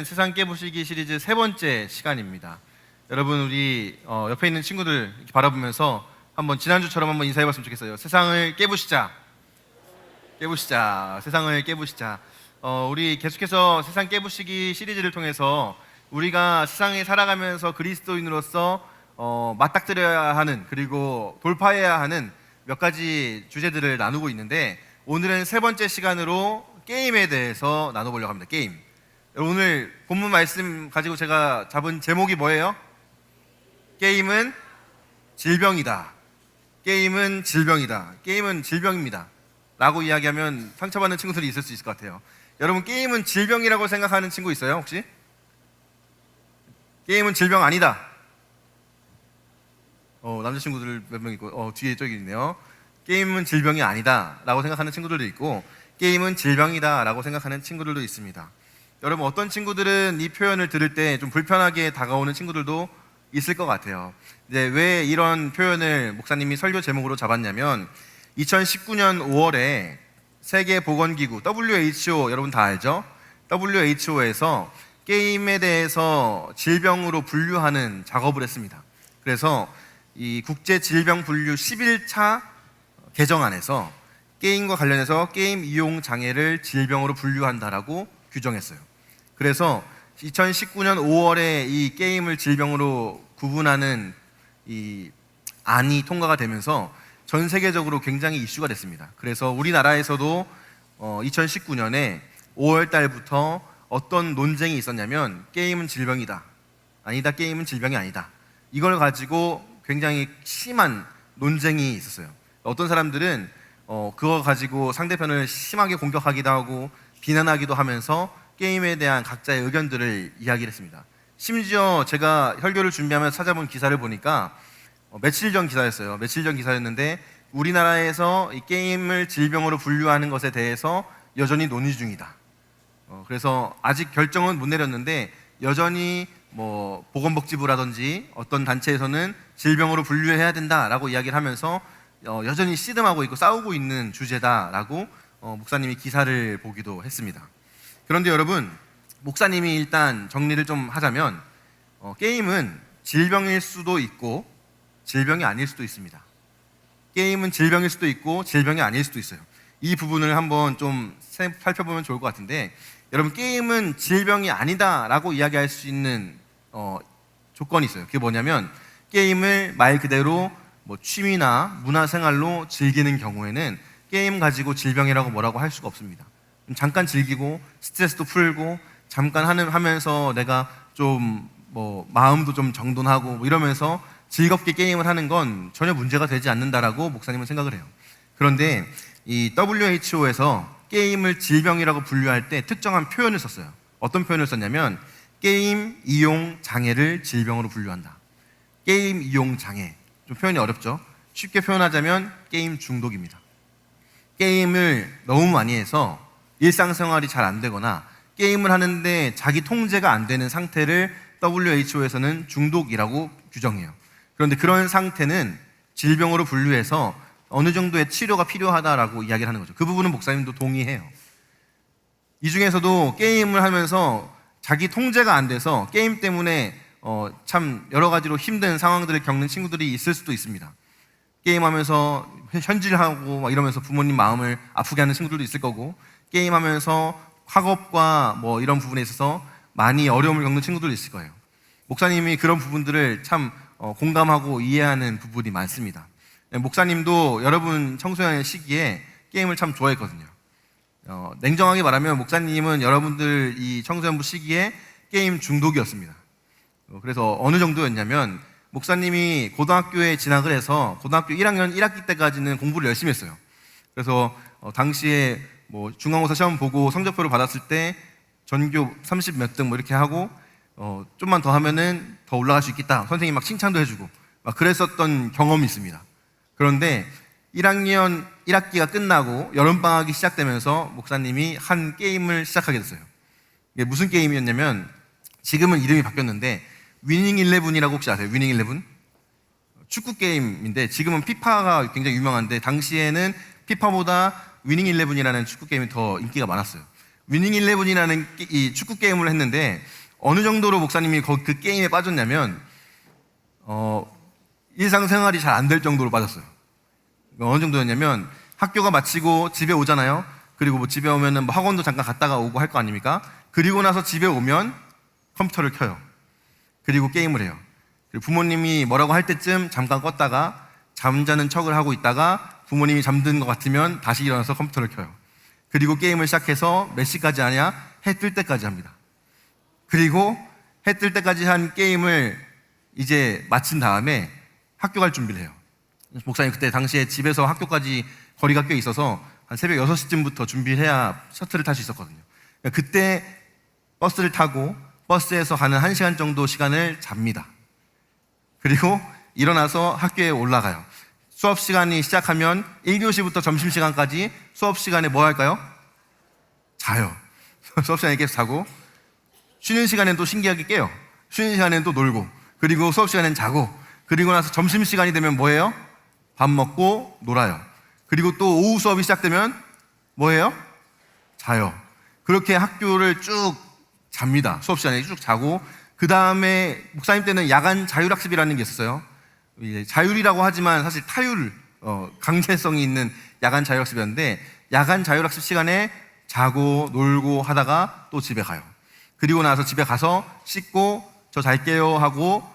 오늘은 세상 깨부시기 시리즈 세 번째 시간입니다. 여러분 우리 옆에 있는 친구들 이렇게 바라보면서 한번 지난주처럼 한번 인사해봤으면 좋겠어요. 세상을 깨부시자. 깨부시자. 세상을 깨부시자. 우리 계속해서 세상 깨부시기 시리즈를 통해서 우리가 세상에 살아가면서 그리스도인으로서 맞닥뜨려야 하는, 그리고 돌파해야 하는 몇 가지 주제들을 나누고 있는데, 오늘은 세 번째 시간으로 게임에 대해서 나눠보려고 합니다. 게임. 오늘 본문 말씀 가지고 제가 잡은 제목이 뭐예요? 게임은 질병이다. 게임은 질병이다. 게임은 질병입니다 라고 이야기하면 상처받는 친구들이 있을 수 있을 것 같아요. 여러분, 게임은 질병이라고 생각하는 친구 있어요 혹시? 게임은 질병 아니다. 남자친구들 몇 명 있고 뒤에 저기 있네요. 게임은 질병이 아니다 라고 생각하는 친구들도 있고, 게임은 질병이다 라고 생각하는 친구들도 있습니다. 여러분, 어떤 친구들은 이 표현을 들을 때 좀 불편하게 다가오는 친구들도 있을 것 같아요. 이제 왜 이런 표현을 목사님이 설교 제목으로 잡았냐면, 2019년 5월에 세계보건기구 WHO, 여러분 다 알죠? WHO에서 게임에 대해서 질병으로 분류하는 작업을 했습니다. 그래서 이 국제질병 분류 11차 개정안에서 게임과 관련해서 게임 이용 장애를 질병으로 분류한다라고 규정했어요. 그래서 2019년 5월에 이 게임을 질병으로 구분하는 이 안이 통과가 되면서 전 세계적으로 굉장히 이슈가 됐습니다. 그래서 우리나라에서도 2019년에 5월 달부터 어떤 논쟁이 있었냐면, 게임은 질병이다. 아니다, 게임은 질병이 아니다. 이걸 가지고 굉장히 심한 논쟁이 있었어요. 어떤 사람들은 그거 가지고 상대편을 심하게 공격하기도 하고 비난하기도 하면서 게임에 대한 각자의 의견들을 이야기를 했습니다. 심지어 제가 설교를 준비하면서 찾아본 기사를 보니까 며칠 전 기사였어요. 며칠 전 기사였는데, 우리나라에서 이 게임을 질병으로 분류하는 것에 대해서 여전히 논의 중이다. 그래서 아직 결정은 못 내렸는데, 여전히 뭐 보건복지부라든지 어떤 단체에서는 질병으로 분류해야 된다라고 이야기를 하면서 여전히 씨름하고 있고 싸우고 있는 주제다라고 목사님이 기사를 보기도 했습니다. 그런데 여러분, 목사님이 일단 정리를 좀 하자면, 게임은 질병일 수도 있고 질병이 아닐 수도 있습니다. 게임은 질병일 수도 있고 질병이 아닐 수도 있어요. 이 부분을 한번 좀 살펴보면 좋을 것 같은데, 여러분, 게임은 질병이 아니다 라고 이야기할 수 있는 조건이 있어요. 그게 뭐냐면, 게임을 말 그대로 뭐 취미나 문화생활로 즐기는 경우에는 게임 가지고 질병이라고 뭐라고 할 수가 없습니다. 잠깐 즐기고 스트레스도 풀고 잠깐 하면서 내가 좀 뭐 마음도 좀 정돈하고 뭐 이러면서 즐겁게 게임을 하는 건 전혀 문제가 되지 않는다라고 목사님은 생각을 해요. 그런데 이 WHO에서 게임을 질병이라고 분류할 때 특정한 표현을 썼어요. 어떤 표현을 썼냐면, 게임 이용 장애를 질병으로 분류한다. 게임 이용 장애, 좀 표현이 어렵죠? 쉽게 표현하자면 게임 중독입니다. 게임을 너무 많이 해서 일상생활이 잘 안 되거나 게임을 하는데 자기 통제가 안 되는 상태를 WHO에서는 중독이라고 규정해요. 그런데 그런 상태는 질병으로 분류해서 어느 정도의 치료가 필요하다라고 이야기를 하는 거죠. 그 부분은 목사님도 동의해요. 이 중에서도 게임을 하면서 자기 통제가 안 돼서 게임 때문에 참 여러 가지로 힘든 상황들을 겪는 친구들이 있을 수도 있습니다. 게임하면서 현질하고 막 이러면서 부모님 마음을 아프게 하는 친구들도 있을 거고, 게임하면서 학업과 뭐 이런 부분에 있어서 많이 어려움을 겪는 친구들도 있을 거예요. 목사님이 그런 부분들을 참 공감하고 이해하는 부분이 많습니다. 목사님도 여러분 청소년 시기에 게임을 참 좋아했거든요. 냉정하게 말하면 목사님은 여러분들 이 청소년부 시기에 게임 중독이었습니다. 그래서 어느 정도였냐면, 목사님이 고등학교에 진학을 해서 고등학교 1학년 1학기 때까지는 공부를 열심히 했어요. 그래서 당시에 뭐 중간고사 시험 보고 성적표를 받았을 때 전교 30 몇 등 뭐 이렇게 하고 좀만 더 하면은 더 올라갈 수 있겠다, 선생님이 막 칭찬도 해주고 막 그랬었던 경험이 있습니다. 그런데 1학년 1학기가 끝나고 여름방학이 시작되면서 목사님이 한 게임을 시작하게 됐어요. 이게 무슨 게임이었냐면, 지금은 이름이 바뀌었는데 위닝 11이라고 혹시 아세요? 위닝 11? 축구 게임인데, 지금은 피파가 굉장히 유명한데 당시에는 피파보다 위닝 11이라는 축구 게임이 더 인기가 많았어요. 위닝 11이라는 이 축구 게임을 했는데 어느 정도로 목사님이 그 게임에 빠졌냐면 일상생활이 잘 안 될 정도로 빠졌어요. 어느 정도였냐면 학교가 마치고 집에 오잖아요. 그리고 뭐 집에 오면은 뭐 학원도 잠깐 갔다가 오고 할 거 아닙니까? 그리고 나서 집에 오면 컴퓨터를 켜요. 그리고 게임을 해요. 그리고 부모님이 뭐라고 할 때쯤 잠깐 껐다가 잠자는 척을 하고 있다가 부모님이 잠든 것 같으면 다시 일어나서 컴퓨터를 켜요. 그리고 게임을 시작해서 몇 시까지 하냐? 해 뜰 때까지 합니다. 그리고 해 뜰 때까지 한 게임을 이제 마친 다음에 학교 갈 준비를 해요. 목사님 그때 당시에 집에서 학교까지 거리가 꽤 있어서 한 새벽 6시쯤부터 준비를 해야 셔틀을 탈 수 있었거든요. 그때 버스를 타고 버스에서 가는 1시간 정도 시간을 잡니다. 그리고 일어나서 학교에 올라가요. 수업 시간이 시작하면 1교시부터 점심시간까지 수업 시간에 뭐 할까요? 자요. 수업 시간에 계속 자고, 쉬는 시간엔 또 신기하게 깨요. 쉬는 시간엔 또 놀고, 그리고 수업 시간엔 자고, 그리고 나서 점심시간이 되면 뭐 해요? 밥 먹고 놀아요. 그리고 또 오후 수업이 시작되면 뭐 해요? 자요. 그렇게 학교를 쭉 잡니다. 수업 시간에 쭉 자고, 그 다음에 목사님 때는 야간 자율학습이라는 게 있었어요. 자율이라고 하지만 사실 타율, 강제성이 있는 야간 자율학습이었는데, 야간 자율학습 시간에 자고 놀고 하다가 또 집에 가요. 그리고 나서 집에 가서 씻고 저 잘게요 하고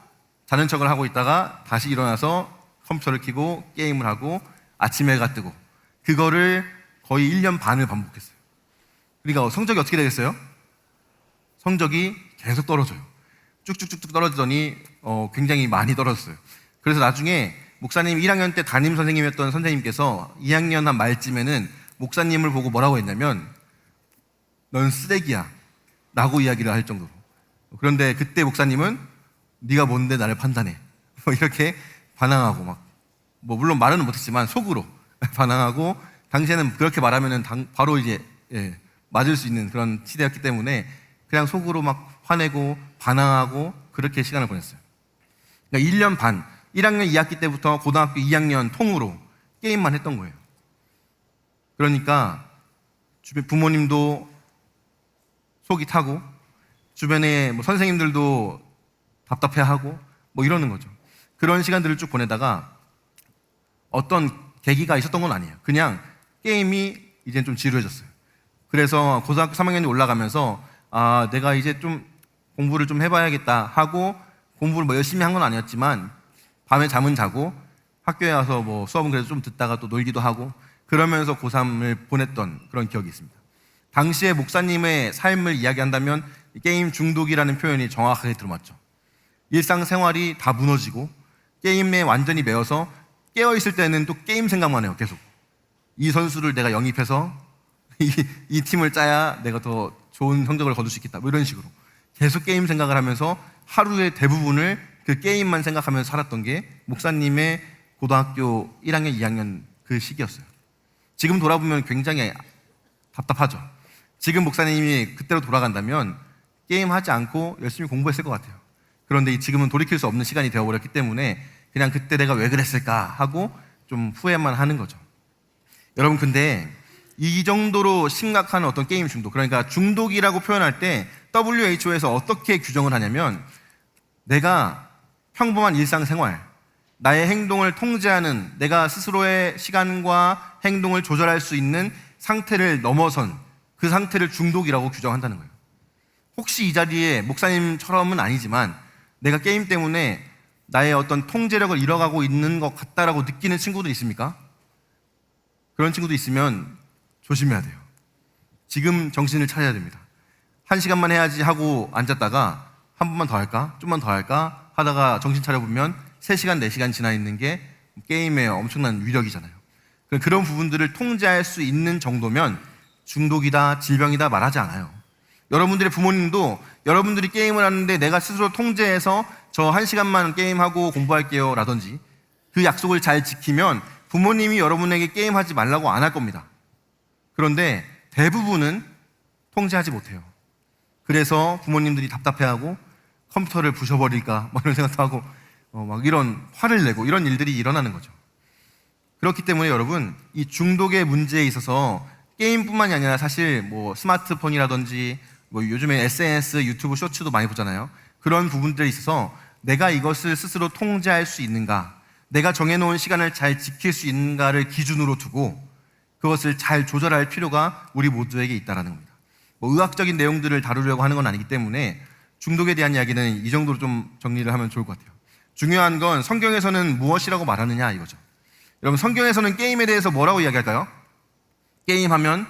자는 척을 하고 있다가 다시 일어나서 컴퓨터를 켜고 게임을 하고 아침 해가 뜨고, 그거를 거의 1년 반을 반복했어요. 그러니까 성적이 어떻게 되겠어요? 성적이 계속 떨어져요. 쭉쭉쭉쭉 떨어지더니 굉장히 많이 떨어졌어요. 그래서 나중에 목사님 1학년 때 담임 선생님이었던 선생님께서 2학년 한 말쯤에는 목사님을 보고 뭐라고 했냐면 넌 쓰레기야 라고 이야기를 할 정도로. 그런데 그때 목사님은 네가 뭔데 나를 판단해 이렇게 반항하고 뭐 물론 말은 못했지만 속으로 반항하고, 당시에는 그렇게 말하면은 바로 이제 맞을 수 있는 그런 시대였기 때문에 그냥 속으로 막 화내고 반항하고 그렇게 시간을 보냈어요. 그러니까 1년 반, 1학년 2학기 때부터 고등학교 2학년 통으로 게임만 했던 거예요. 그러니까 주변 부모님도 속이 타고 주변에 뭐 선생님들도 답답해하고 뭐 이러는 거죠. 그런 시간들을 쭉 보내다가 어떤 계기가 있었던 건 아니에요. 그냥 게임이 이제 좀 지루해졌어요. 그래서 고등학교 3학년이 올라가면서 내가 이제 좀 공부를 좀 해봐야겠다 하고, 공부를 뭐 열심히 한 건 아니었지만 밤에 잠은 자고 학교에 와서 뭐 수업은 그래도 좀 듣다가 또 놀기도 하고, 그러면서 고3을 보냈던 그런 기억이 있습니다. 당시에 목사님의 삶을 이야기한다면 게임 중독이라는 표현이 정확하게 들어맞죠. 일상생활이 다 무너지고 게임에 완전히 매여서 깨어있을 때는 또 게임 생각만 해요. 계속 이 선수를 내가 영입해서 이 팀을 짜야 내가 더 좋은 성적을 거둘 수 있겠다, 뭐 이런 식으로 계속 게임 생각을 하면서 하루의 대부분을 그 게임만 생각하면서 살았던 게 목사님의 고등학교 1학년, 2학년 그 시기였어요. 지금 돌아보면 굉장히 답답하죠. 지금 목사님이 그때로 돌아간다면 게임하지 않고 열심히 공부했을 것 같아요. 그런데 지금은 돌이킬 수 없는 시간이 되어버렸기 때문에 그냥 그때 내가 왜 그랬을까 하고 좀 후회만 하는 거죠. 여러분, 근데 이 정도로 심각한 어떤 게임 중독, 그러니까 중독이라고 표현할 때 WHO에서 어떻게 규정을 하냐면, 내가 평범한 일상생활, 나의 행동을 통제하는, 내가 스스로의 시간과 행동을 조절할 수 있는 상태를 넘어선 그 상태를 중독이라고 규정한다는 거예요. 혹시 이 자리에 목사님처럼은 아니지만 내가 게임 때문에 나의 어떤 통제력을 잃어가고 있는 것 같다라고 느끼는 친구들 있습니까? 그런 친구도 있으면 조심해야 돼요. 지금 정신을 차려야 됩니다. 1시간만 해야지 하고 앉았다가 한 번만 더 할까? 좀만 더 할까? 하다가 정신 차려보면 3시간, 4시간 지나 있는 게 게임의 엄청난 위력이잖아요. 그런 부분들을 통제할 수 있는 정도면 중독이다, 질병이다 말하지 않아요. 여러분들의 부모님도 여러분들이 게임을 하는데 내가 스스로 통제해서 저 1시간만 게임하고 공부할게요 라든지 그 약속을 잘 지키면 부모님이 여러분에게 게임하지 말라고 안 할 겁니다. 그런데 대부분은 통제하지 못해요. 그래서 부모님들이 답답해하고 컴퓨터를 부셔버릴까 뭐 이런 생각도 하고 막 이런 화를 내고 이런 일들이 일어나는 거죠. 그렇기 때문에 여러분, 이 중독의 문제에 있어서 게임뿐만이 아니라 사실 뭐 스마트폰이라든지 뭐 요즘에 SNS, 유튜브 쇼츠도 많이 보잖아요. 그런 부분들에 있어서 내가 이것을 스스로 통제할 수 있는가, 내가 정해놓은 시간을 잘 지킬 수 있는가를 기준으로 두고 그것을 잘 조절할 필요가 우리 모두에게 있다는 겁니다. 뭐 의학적인 내용들을 다루려고 하는 건 아니기 때문에 중독에 대한 이야기는 이 정도로 좀 정리를 하면 좋을 것 같아요. 중요한 건 성경에서는 무엇이라고 말하느냐 이거죠. 여러분, 성경에서는 게임에 대해서 뭐라고 이야기할까요? 게임하면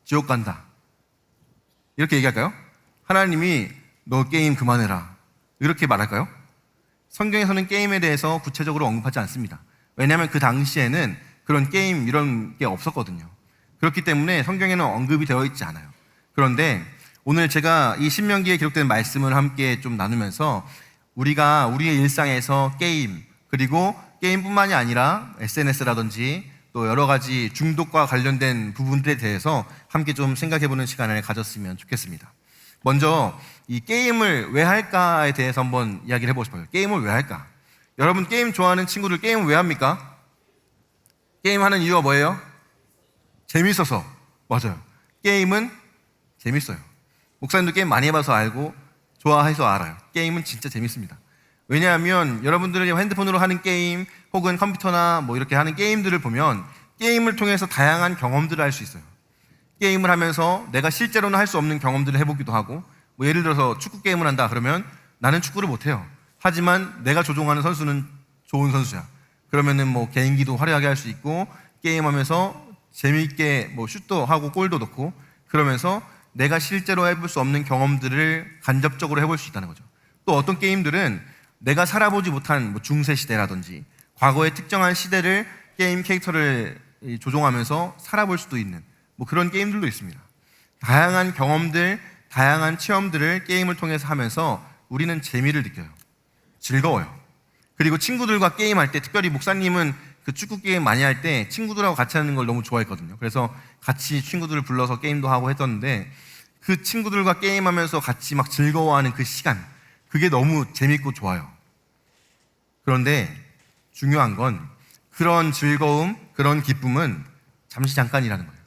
지옥 간다, 이렇게 얘기할까요? 하나님이 너 게임 그만해라, 이렇게 말할까요? 성경에서는 게임에 대해서 구체적으로 언급하지 않습니다. 왜냐하면 그 당시에는 그런 게임 이런 게 없었거든요. 그렇기 때문에 성경에는 언급이 되어 있지 않아요. 그런데 오늘 제가 이 신명기에 기록된 말씀을 함께 좀 나누면서 우리가 우리의 일상에서 게임, 그리고 게임뿐만이 아니라 SNS라든지 또 여러 가지 중독과 관련된 부분들에 대해서 함께 좀 생각해보는 시간을 가졌으면 좋겠습니다. 먼저 이 게임을 왜 할까에 대해서 한번 이야기를 해보고 싶어요. 게임을 왜 할까? 여러분, 게임 좋아하는 친구들 게임을 왜 합니까? 게임하는 이유가 뭐예요? 재밌어서. 맞아요. 게임은 재밌어요. 목사님도 게임 많이 해봐서 알고 좋아해서 알아요. 게임은 진짜 재밌습니다. 왜냐하면 여러분들이 핸드폰으로 하는 게임 혹은 컴퓨터나 뭐 이렇게 하는 게임들을 보면 게임을 통해서 다양한 경험들을 할 수 있어요. 게임을 하면서 내가 실제로는 할 수 없는 경험들을 해보기도 하고, 뭐 예를 들어서 축구 게임을 한다 그러면 나는 축구를 못해요. 하지만 내가 조종하는 선수는 좋은 선수야. 그러면은 뭐 개인기도 화려하게 할 수 있고, 게임하면서 재미있게 뭐 슛도 하고 골도 넣고, 그러면서 내가 실제로 해볼 수 없는 경험들을 간접적으로 해볼 수 있다는 거죠. 또 어떤 게임들은 내가 살아보지 못한 뭐 중세 시대라든지 과거의 특정한 시대를 게임 캐릭터를 조종하면서 살아볼 수도 있는 뭐 그런 게임들도 있습니다. 다양한 경험들, 다양한 체험들을 게임을 통해서 하면서 우리는 재미를 느껴요. 즐거워요. 그리고 친구들과 게임할 때, 특별히 목사님은 그 축구 게임 많이 할 때 친구들하고 같이 하는 걸 너무 좋아했거든요. 그래서 같이 친구들을 불러서 게임도 하고 했었는데, 그 친구들과 게임하면서 같이 막 즐거워하는 그 시간, 그게 너무 재밌고 좋아요. 그런데 중요한 건 그런 즐거움, 그런 기쁨은 잠시 잠깐이라는 거예요.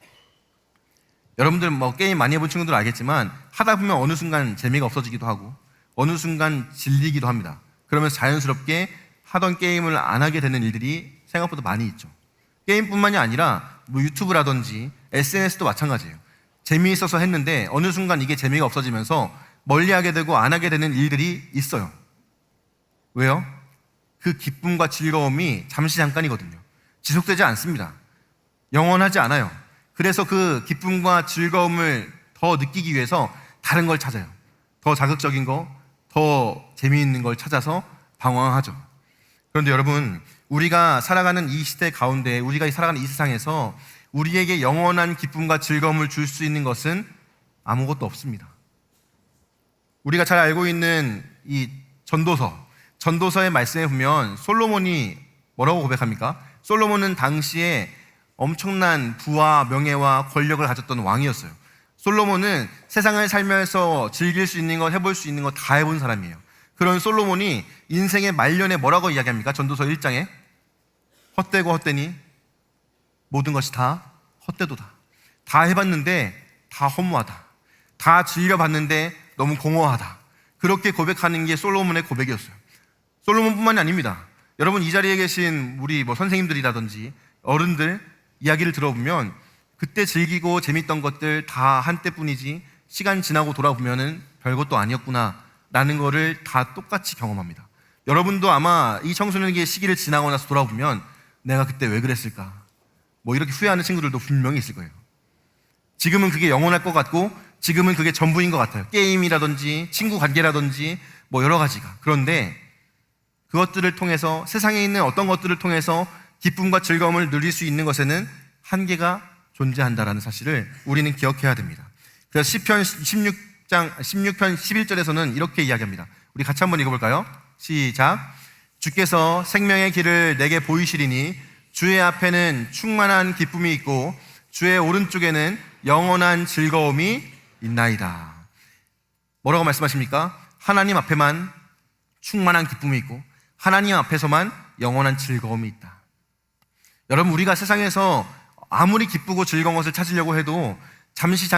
여러분들 뭐 게임 많이 해본 친구들 알겠지만 하다 보면 어느 순간 재미가 없어지기도 하고 어느 순간 질리기도 합니다. 그러면서 자연스럽게 하던 게임을 안 하게 되는 일들이 생각보다 많이 있죠. 게임뿐만이 아니라 뭐 유튜브라든지 SNS도 마찬가지예요. 재미있어서 했는데 어느 순간 이게 재미가 없어지면서 멀리하게 되고 안 하게 되는 일들이 있어요. 왜요? 그 기쁨과 즐거움이 잠시 잠깐이거든요. 지속되지 않습니다. 영원하지 않아요. 그래서 그 기쁨과 즐거움을 더 느끼기 위해서 다른 걸 찾아요. 더 자극적인 거, 더 재미있는 걸 찾아서 방황하죠. 그런데 여러분, 우리가 살아가는 이 시대 가운데, 우리가 살아가는 이 세상에서 우리에게 영원한 기쁨과 즐거움을 줄 수 있는 것은 아무것도 없습니다. 우리가 잘 알고 있는 이 전도서의 말씀에 보면 솔로몬이 뭐라고 고백합니까? 솔로몬은 당시에 엄청난 부와 명예와 권력을 가졌던 왕이었어요. 솔로몬은 세상을 살면서 즐길 수 있는 것, 해볼 수 있는 것 다 해본 사람이에요. 그런 솔로몬이 인생의 말년에 뭐라고 이야기합니까? 전도서 1장에 헛되고 헛되니 모든 것이 다 헛되도다. 다 해봤는데 다 허무하다. 다 즐겨봤는데 너무 공허하다. 그렇게 고백하는 게 솔로몬의 고백이었어요. 솔로몬뿐만이 아닙니다. 여러분, 이 자리에 계신 우리 뭐 선생님들이라든지 어른들 이야기를 들어보면 그때 즐기고 재밌던 것들 다 한때뿐이지 시간 지나고 돌아보면은 별것도 아니었구나 라는 거를 다 똑같이 경험합니다. 여러분도 아마 이 청소년기의 시기를 지나고 나서 돌아보면 내가 그때 왜 그랬을까 뭐 이렇게 후회하는 친구들도 분명히 있을 거예요. 지금은 그게 영원할 것 같고 지금은 그게 전부인 것 같아요. 게임이라든지 친구 관계라든지 뭐 여러 가지가. 그런데 그것들을 통해서, 세상에 있는 어떤 것들을 통해서 기쁨과 즐거움을 누릴 수 있는 것에는 한계가 존재한다라는 사실을 우리는 기억해야 됩니다. 그래서 시편 16편 11절에서는 이렇게 이야기합니다. 우리 같이 한번 읽어볼까요? 시작. 주께서 생명의 길을 내게 보이시리니 주의 앞에는 충만한 기쁨이 있고 주의 오른쪽에는 영원한 즐거움이 있나이다. 뭐라고 말씀하십니까? 하나님 앞에만 충만한 기쁨이 있고 하나님 앞에서만 영원한 즐거움이 있다. 여러분, 우리가 세상에서 아무리 기쁘고 즐거운 것을 찾으려고 해도 잠시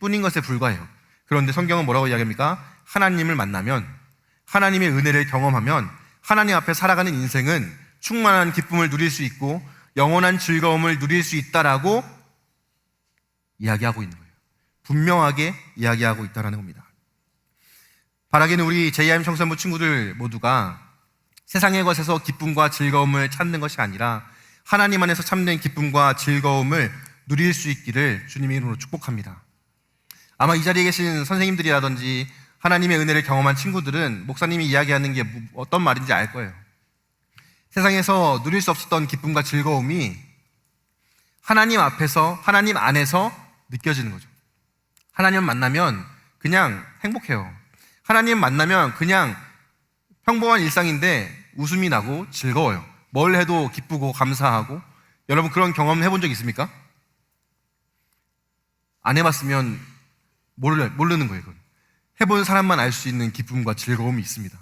뿐인 것에 불과해요. 그런데 성경은 뭐라고 이야기합니까? 하나님을 만나면, 하나님의 은혜를 경험하면 하나님 앞에 살아가는 인생은 충만한 기쁨을 누릴 수 있고 영원한 즐거움을 누릴 수 있다라고 이야기하고 있는 거예요. 분명하게 이야기하고 있다는 겁니다. 바라기는 우리 JIM 청소년부 친구들 모두가 세상의 것에서 기쁨과 즐거움을 찾는 것이 아니라 하나님 안에서 참된 기쁨과 즐거움을 누릴 수 있기를 주님의 이름으로 축복합니다. 아마 이 자리에 계신 선생님들이라든지 하나님의 은혜를 경험한 친구들은 목사님이 이야기하는 게 어떤 말인지 알 거예요. 세상에서 누릴 수 없었던 기쁨과 즐거움이 하나님 앞에서, 하나님 안에서 느껴지는 거죠. 하나님 만나면 그냥 행복해요. 하나님 만나면 그냥 평범한 일상인데 웃음이 나고 즐거워요. 뭘 해도 기쁘고 감사하고. 여러분 그런 경험 해본 적 있습니까? 안 해봤으면 모르는 거예요. 그건. 해본 사람만 알 수 있는 기쁨과 즐거움이 있습니다.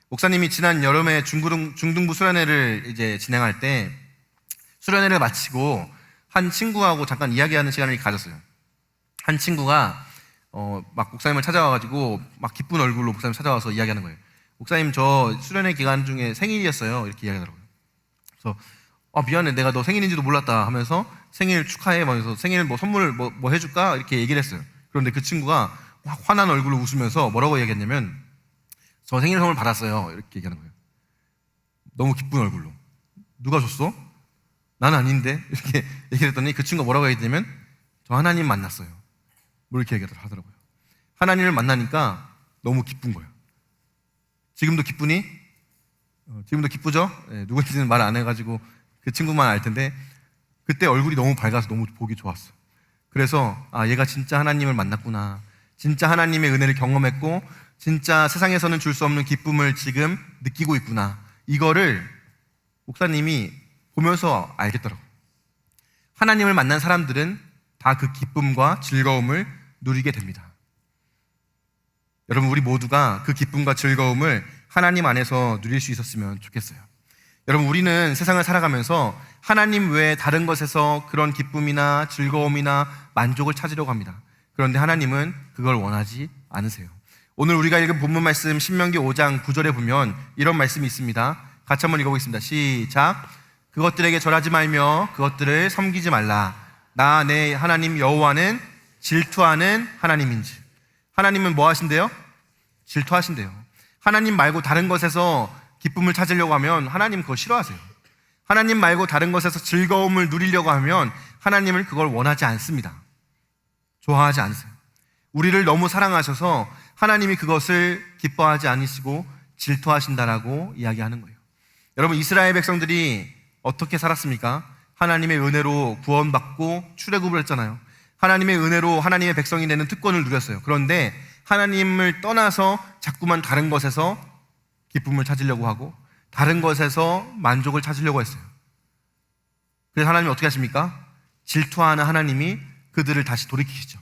목사님이 지난 여름에 중등부 수련회를 이제 진행할 때 수련회를 마치고 한 친구하고 잠깐 이야기하는 시간을 가졌어요. 한 친구가 막 목사님을 찾아와가지고 막 기쁜 얼굴로 목사님 찾아와서 이야기하는 거예요. 목사님 저 수련회 기간 중에 생일이었어요. 이렇게 이야기하더라고요. 그래서 미안해 내가 너 생일인지도 몰랐다 하면서 생일 축하해 하면서 생일 뭐 선물 뭐 해줄까 이렇게 얘기를 했어요. 그런데 그 친구가 막 화난 얼굴로 웃으면서 뭐라고 얘기했냐면 저 생일 선물 받았어요 이렇게 얘기하는 거예요. 너무 기쁜 얼굴로. 누가 줬어? 난 아닌데 이렇게 얘기를 했더니 그 친구가 뭐라고 얘기했냐면 저 하나님 만났어요 뭐 이렇게 얘기하더라고요. 하나님을 만나니까 너무 기쁜 거예요. 지금도 기쁘니? 지금도 기쁘죠? 네, 누군지는 말 안 해가지고 그 친구만 알 텐데 그때 얼굴이 너무 밝아서 너무 보기 좋았어요. 그래서 얘가 진짜 하나님을 만났구나, 진짜 하나님의 은혜를 경험했고 진짜 세상에서는 줄 수 없는 기쁨을 지금 느끼고 있구나, 이거를 목사님이 보면서 알겠더라고요. 하나님을 만난 사람들은 다 그 기쁨과 즐거움을 누리게 됩니다. 여러분 우리 모두가 그 기쁨과 즐거움을 하나님 안에서 누릴 수 있었으면 좋겠어요. 여러분 우리는 세상을 살아가면서 하나님 외에 다른 것에서 그런 기쁨이나 즐거움이나 만족을 찾으려고 합니다. 그런데 하나님은 그걸 원하지 않으세요. 오늘 우리가 읽은 본문 말씀 신명기 5장 9절에 보면 이런 말씀이 있습니다. 같이 한번 읽어보겠습니다. 시작. 그것들에게 절하지 말며 그것들을 섬기지 말라. 나 내 하나님 여호와는 질투하는 하나님인지. 하나님은 뭐 하신대요? 질투하신대요. 하나님 말고 다른 것에서 기쁨을 찾으려고 하면 하나님 그거 싫어하세요. 하나님 말고 다른 것에서 즐거움을 누리려고 하면 하나님은 그걸 원하지 않습니다. 좋아하지 않으세요. 우리를 너무 사랑하셔서 하나님이 그것을 기뻐하지 않으시고 질투하신다라고 이야기하는 거예요. 여러분 이스라엘 백성들이 어떻게 살았습니까? 하나님의 은혜로 구원받고 출애굽을 했잖아요. 하나님의 은혜로 하나님의 백성이 되는 특권을 누렸어요. 그런데 하나님을 떠나서 자꾸만 다른 것에서 기쁨을 찾으려고 하고 다른 것에서 만족을 찾으려고 했어요. 그래서 하나님이 어떻게 하십니까? 질투하는 하나님이 그들을 다시 돌이키시죠.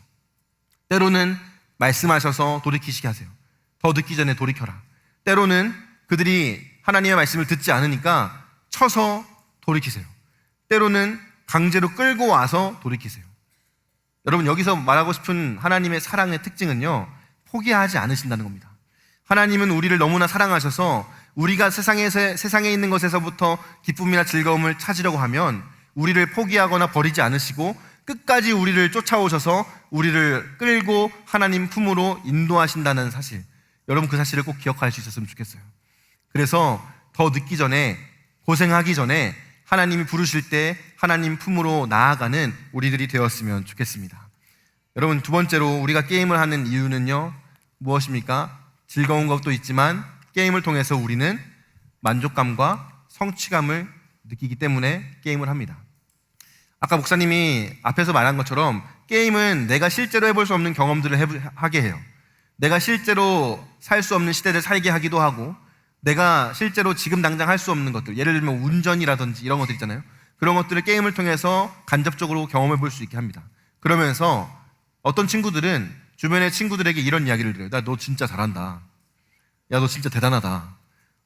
때로는 말씀하셔서 돌이키시게 하세요. 더 늦기 전에 돌이켜라. 때로는 그들이 하나님의 말씀을 듣지 않으니까 쳐서 돌이키세요. 때로는 강제로 끌고 와서 돌이키세요. 여러분 여기서 말하고 싶은 하나님의 사랑의 특징은요, 포기하지 않으신다는 겁니다. 하나님은 우리를 너무나 사랑하셔서 우리가 세상에 있는 것에서부터 기쁨이나 즐거움을 찾으려고 하면 우리를 포기하거나 버리지 않으시고 끝까지 우리를 쫓아오셔서 우리를 끌고 하나님 품으로 인도하신다는 사실, 여러분 그 사실을 꼭 기억할 수 있었으면 좋겠어요. 그래서 더 늦기 전에, 고생하기 전에 하나님이 부르실 때 하나님 품으로 나아가는 우리들이 되었으면 좋겠습니다. 여러분 두 번째로 우리가 게임을 하는 이유는요, 무엇입니까? 즐거운 것도 있지만 게임을 통해서 우리는 만족감과 성취감을 느끼기 때문에 게임을 합니다. 아까 목사님이 앞에서 말한 것처럼 게임은 내가 실제로 해볼 수 없는 경험들을 하게 해요. 내가 실제로 살 수 없는 시대를 살게 하기도 하고, 내가 실제로 지금 당장 할 수 없는 것들, 예를 들면 운전이라든지 이런 것들 있잖아요. 그런 것들을 게임을 통해서 간접적으로 경험해 볼 수 있게 합니다. 그러면서 어떤 친구들은 주변의 친구들에게 이런 이야기를 드려요. 야, 너 진짜 잘한다. 야, 너 진짜 대단하다.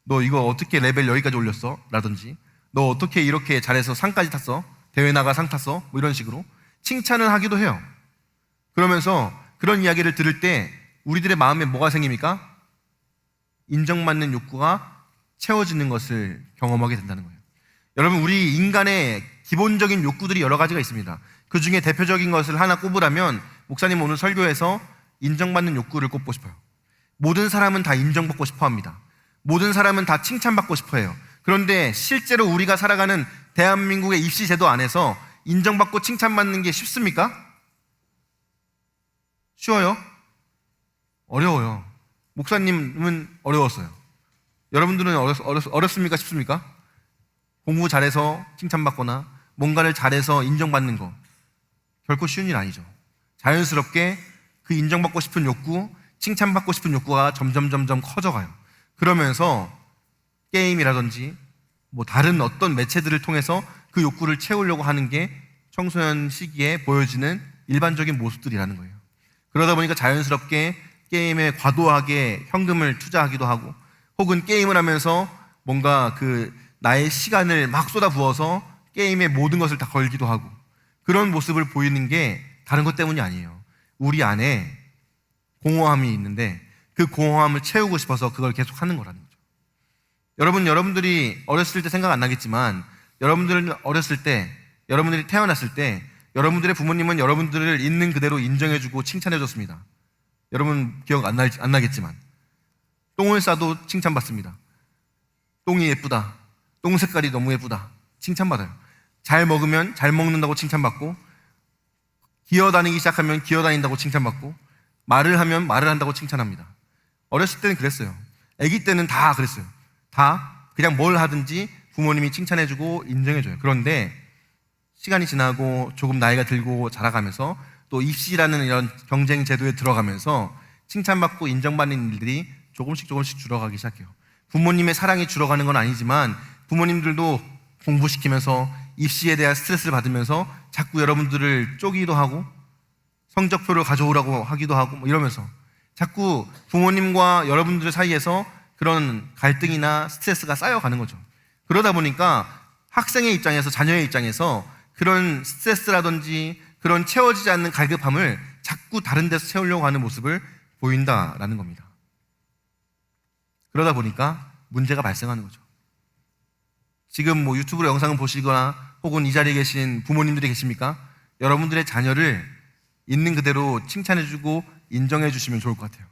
너 이거 어떻게 레벨 여기까지 올렸어? 라든지 너 어떻게 이렇게 잘해서 상까지 탔어? 대회 나가 상 탔어? 뭐 이런 식으로 칭찬을 하기도 해요. 그러면서 그런 이야기를 들을 때 우리들의 마음에 뭐가 생깁니까? 인정받는 욕구가 채워지는 것을 경험하게 된다는 거예요. 여러분, 우리 인간의 기본적인 욕구들이 여러 가지가 있습니다. 그 중에 대표적인 것을 하나 꼽으라면 목사님 오늘 설교에서 인정받는 욕구를 꼽고 싶어요. 모든 사람은 다 인정받고 싶어 합니다. 모든 사람은 다 칭찬받고 싶어 해요. 그런데 실제로 우리가 살아가는 대한민국의 입시 제도 안에서 인정받고 칭찬받는 게 쉽습니까? 쉬워요? 어려워요. 목사님은 어려웠어요. 여러분들은 어렵습니까? 쉽습니까? 공부 잘해서 칭찬받거나 뭔가를 잘해서 인정받는 거 결코 쉬운 일 아니죠. 자연스럽게 그 인정받고 싶은 욕구, 칭찬받고 싶은 욕구가 점점 커져가요. 그러면서 게임이라든지 뭐 다른 어떤 매체들을 통해서 그 욕구를 채우려고 하는 게 청소년 시기에 보여지는 일반적인 모습들이라는 거예요. 그러다 보니까 자연스럽게 게임에 과도하게 현금을 투자하기도 하고, 혹은 게임을 하면서 뭔가 그 나의 시간을 막 쏟아부어서 게임에 모든 것을 다 걸기도 하고, 그런 모습을 보이는 게 다른 것 때문이 아니에요. 우리 안에 공허함이 있는데 그 공허함을 채우고 싶어서 그걸 계속 하는 거라는 거죠. 여러분들이 어렸을 때 생각 안 나겠지만, 여러분들은 어렸을 때, 여러분들이 태어났을 때 여러분들의 부모님은 여러분들을 있는 그대로 인정해주고 칭찬해줬습니다. 여러분 기억 안 나겠지만 똥을 싸도 칭찬받습니다. 똥이 예쁘다, 똥 색깔이 너무 예쁘다, 칭찬받아요. 잘 먹으면 잘 먹는다고 칭찬받고, 기어다니기 시작하면 기어다닌다고 칭찬받고, 말을 하면 말을 한다고 칭찬합니다. 어렸을 때는 그랬어요. 아기 때는 다 그랬어요. 다 그냥 뭘 하든지 부모님이 칭찬해주고 인정해줘요. 그런데 시간이 지나고 조금 나이가 들고 자라가면서 또 입시라는 이런 경쟁 제도에 들어가면서 칭찬받고 인정받는 일들이 조금씩 줄어가기 시작해요. 부모님의 사랑이 줄어가는 건 아니지만 부모님들도 공부시키면서 입시에 대한 스트레스를 받으면서 자꾸 여러분들을 쪼기도 하고 성적표를 가져오라고 하기도 하고 뭐 이러면서 자꾸 부모님과 여러분들 사이에서 그런 갈등이나 스트레스가 쌓여가는 거죠. 그러다 보니까 학생의 입장에서, 자녀의 입장에서 그런 스트레스라든지 그런 채워지지 않는 갈급함을 자꾸 다른 데서 채우려고 하는 모습을 보인다라는 겁니다. 그러다 보니까 문제가 발생하는 거죠. 지금 뭐 유튜브로 영상을 보시거나 혹은 이 자리에 계신 부모님들이 계십니까? 여러분들의 자녀를 있는 그대로 칭찬해주고 인정해주시면 좋을 것 같아요.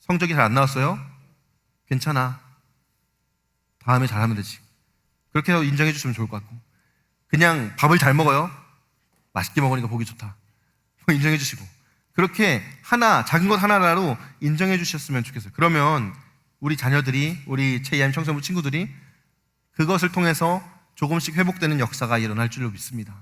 성적이 잘 안 나왔어요? 괜찮아, 다음에 잘하면 되지. 그렇게 해서 인정해주시면 좋을 것 같고, 그냥 밥을 잘 먹어요? 맛있게 먹으니까 보기 좋다, 인정해주시고, 그렇게 작은 것 하나라도 인정해주셨으면 좋겠어요. 그러면 우리 자녀들이, 우리 제2임 청소부 친구들이 그것을 통해서 조금씩 회복되는 역사가 일어날 줄로 믿습니다.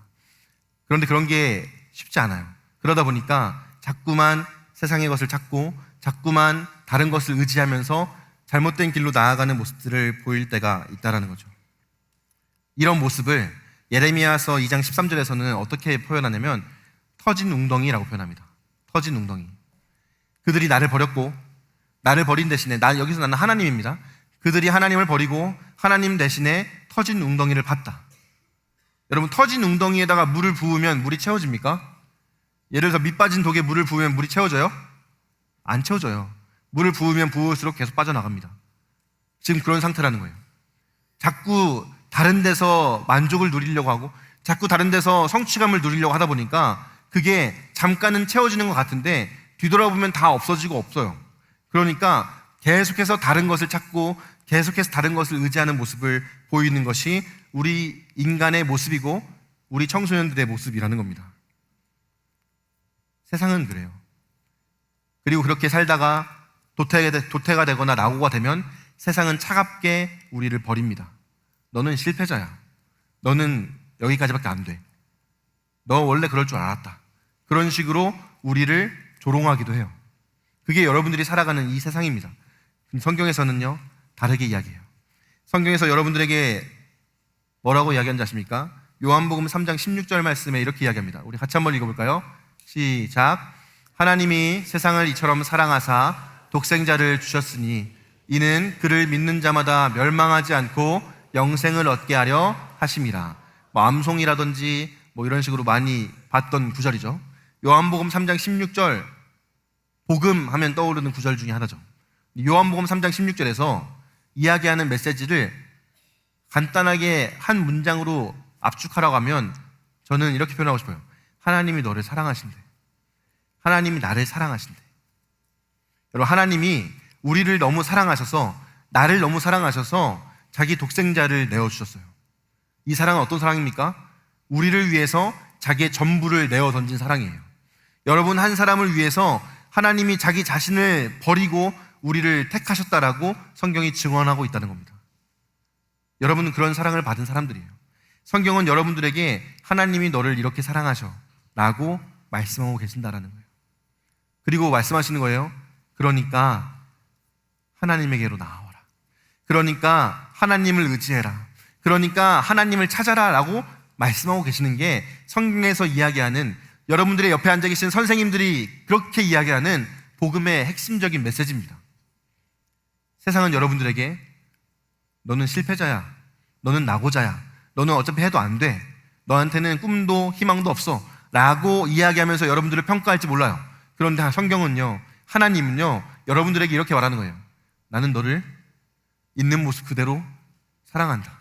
그런데 그런 게 쉽지 않아요. 그러다 보니까 자꾸만 세상의 것을 찾고 자꾸만 다른 것을 의지하면서 잘못된 길로 나아가는 모습들을 보일 때가 있다는 거죠. 이런 모습을 예레미야서 2장 13절에서는 어떻게 표현하냐면 터진 웅덩이라고 표현합니다. 터진 웅덩이. 그들이 나를 버렸고, 나를 버린 대신에, 여기서 나는 하나님입니다. 그들이 하나님을 버리고 하나님 대신에 터진 웅덩이를 봤다. 여러분, 터진 웅덩이에다가 물을 부으면 물이 채워집니까? 예를 들어서 밑 빠진 독에 물을 부으면 물이 채워져요? 안 채워져요. 물을 부으면 부을수록 계속 빠져나갑니다. 지금 그런 상태라는 거예요. 자꾸 다른 데서 만족을 누리려고 하고 자꾸 다른 데서 성취감을 누리려고 하다 보니까 그게 잠깐은 채워지는 것 같은데 뒤돌아보면 다 없어지고 없어요. 그러니까 계속해서 다른 것을 찾고 계속해서 다른 것을 의지하는 모습을 보이는 것이 우리 인간의 모습이고 우리 청소년들의 모습이라는 겁니다. 세상은 그래요. 그리고 그렇게 살다가 도태가 되거나 낙오가 되면 세상은 차갑게 우리를 버립니다. 너는 실패자야. 너는 여기까지밖에 안 돼. 너 원래 그럴 줄 알았다. 그런 식으로 우리를 조롱하기도 해요. 그게 여러분들이 살아가는 이 세상입니다. 성경에서는요, 다르게 이야기해요. 성경에서 여러분들에게 뭐라고 이야기하는지 아십니까? 요한복음 3장 16절 말씀에 이렇게 이야기합니다. 우리 같이 한번 읽어볼까요? 시작. 하나님이 세상을 이처럼 사랑하사 독생자를 주셨으니 이는 그를 믿는 자마다 멸망하지 않고 영생을 얻게 하려 하심이라. 뭐 암송이라든지 뭐 이런 식으로 많이 봤던 구절이죠. 요한복음 3장 16절 복음 하면 떠오르는 구절 중에 하나죠. 요한복음 3장 16절에서 이야기하는 메시지를 간단하게 한 문장으로 압축하라고 하면 저는 이렇게 표현하고 싶어요. 하나님이 너를 사랑하신대. 하나님이 나를 사랑하신대. 여러분, 하나님이 우리를 너무 사랑하셔서, 나를 너무 사랑하셔서 자기 독생자를 내어주셨어요. 이 사랑은 어떤 사랑입니까? 우리를 위해서 자기의 전부를 내어 던진 사랑이에요. 여러분, 한 사람을 위해서 하나님이 자기 자신을 버리고 우리를 택하셨다라고 성경이 증언하고 있다는 겁니다. 여러분은 그런 사랑을 받은 사람들이에요. 성경은 여러분들에게 하나님이 너를 이렇게 사랑하셔 라고 말씀하고 계신다라는 거예요. 그리고 말씀하시는 거예요. 그러니까 하나님에게로 나아와라. 그러니까 하나님을 의지해라. 그러니까 하나님을 찾아라 라고 말씀하고 계시는 게 성경에서 이야기하는, 여러분들의 옆에 앉아 계신 선생님들이 그렇게 이야기하는 복음의 핵심적인 메시지입니다. 세상은 여러분들에게 너는 실패자야, 너는 낙오자야, 너는 어차피 해도 안 돼, 너한테는 꿈도 희망도 없어 라고 이야기하면서 여러분들을 평가할지 몰라요. 그런데 성경은요, 하나님은요, 여러분들에게 이렇게 말하는 거예요. 나는 너를 있는 모습 그대로 사랑한다.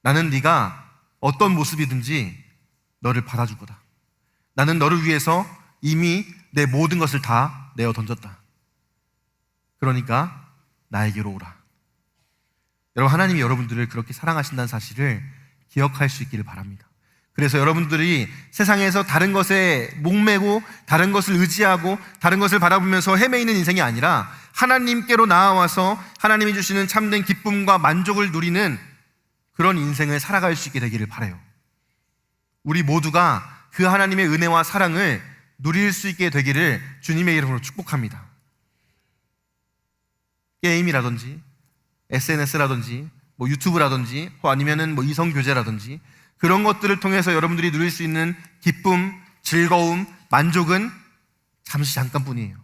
나는 네가 어떤 모습이든지 너를 받아줄 거다. 나는 너를 위해서 이미 내 모든 것을 다 내어 던졌다. 그러니까 나에게로 오라. 여러분, 하나님이 여러분들을 그렇게 사랑하신다는 사실을 기억할 수 있기를 바랍니다. 그래서 여러분들이 세상에서 다른 것에 목매고 다른 것을 의지하고 다른 것을 바라보면서 헤매이는 인생이 아니라 하나님께로 나아와서 하나님이 주시는 참된 기쁨과 만족을 누리는 그런 인생을 살아갈 수 있게 되기를 바라요. 우리 모두가 그 하나님의 은혜와 사랑을 누릴 수 있게 되기를 주님의 이름으로 축복합니다. 게임이라든지 SNS라든지 뭐 유튜브라든지 아니면은 뭐 이성교제라든지 그런 것들을 통해서 여러분들이 누릴 수 있는 기쁨, 즐거움, 만족은 잠시 잠깐뿐이에요.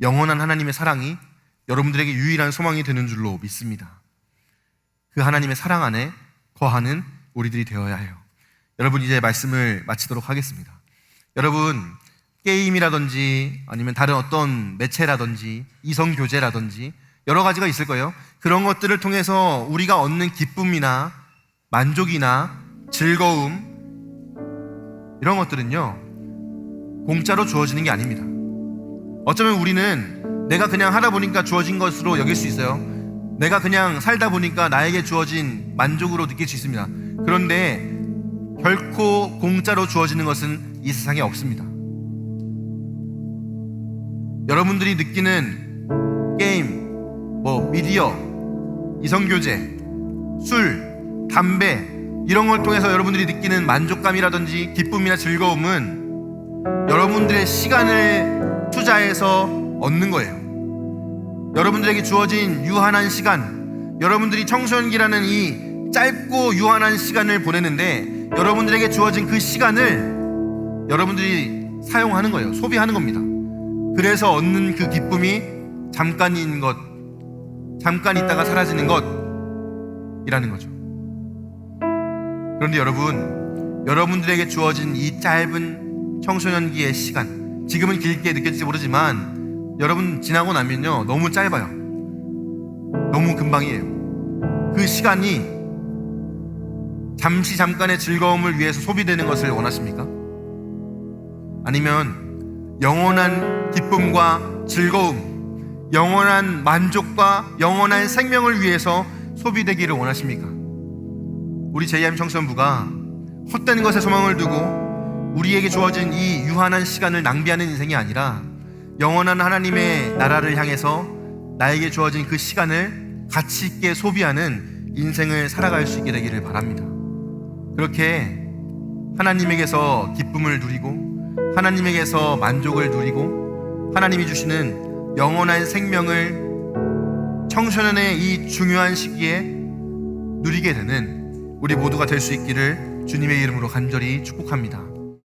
영원한 하나님의 사랑이 여러분들에게 유일한 소망이 되는 줄로 믿습니다. 그 하나님의 사랑 안에 거하는 우리들이 되어야 해요. 여러분, 이제 말씀을 마치도록 하겠습니다. 여러분, 게임이라든지 아니면 다른 어떤 매체라든지 이성교제라든지 여러 가지가 있을 거예요. 그런 것들을 통해서 우리가 얻는 기쁨이나 만족이나 즐거움, 이런 것들은요, 공짜로 주어지는 게 아닙니다. 어쩌면 우리는 내가 그냥 하다 보니까 주어진 것으로 여길 수 있어요. 내가 그냥 살다 보니까 나에게 주어진 만족으로 느낄 수 있습니다. 그런데 결코 공짜로 주어지는 것은 이 세상에 없습니다. 여러분들이 느끼는 게임, 뭐 미디어, 이성교제, 술, 담배, 이런 걸 통해서 여러분들이 느끼는 만족감이라든지 기쁨이나 즐거움은 여러분들의 시간을 투자해서 얻는 거예요. 여러분들에게 주어진 유한한 시간, 여러분들이 청소년기라는 이 짧고 유한한 시간을 보내는데 여러분들에게 주어진 그 시간을 여러분들이 사용하는 거예요. 소비하는 겁니다. 그래서 얻는 그 기쁨이 잠깐인 것, 잠깐 있다가 사라지는 것이라는 거죠. 그런데 여러분, 여러분들에게 주어진 이 짧은 청소년기의 시간, 지금은 길게 느껴질지 모르지만 여러분 지나고 나면요, 너무 짧아요. 너무 금방이에요. 그 시간이 잠깐의 즐거움을 위해서 소비되는 것을 원하십니까? 아니면 영원한 기쁨과 즐거움, 영원한 만족과 영원한 생명을 위해서 소비되기를 원하십니까? 우리 JM 청소년부가 헛된 것에 소망을 두고 우리에게 주어진 이 유한한 시간을 낭비하는 인생이 아니라 영원한 하나님의 나라를 향해서 나에게 주어진 그 시간을 가치 있게 소비하는 인생을 살아갈 수 있게 되기를 바랍니다. 그렇게 하나님에게서 기쁨을 누리고 하나님에게서 만족을 누리고 하나님이 주시는 영원한 생명을 청소년의 이 중요한 시기에 누리게 되는 우리 모두가 될 수 있기를 주님의 이름으로 간절히 축복합니다.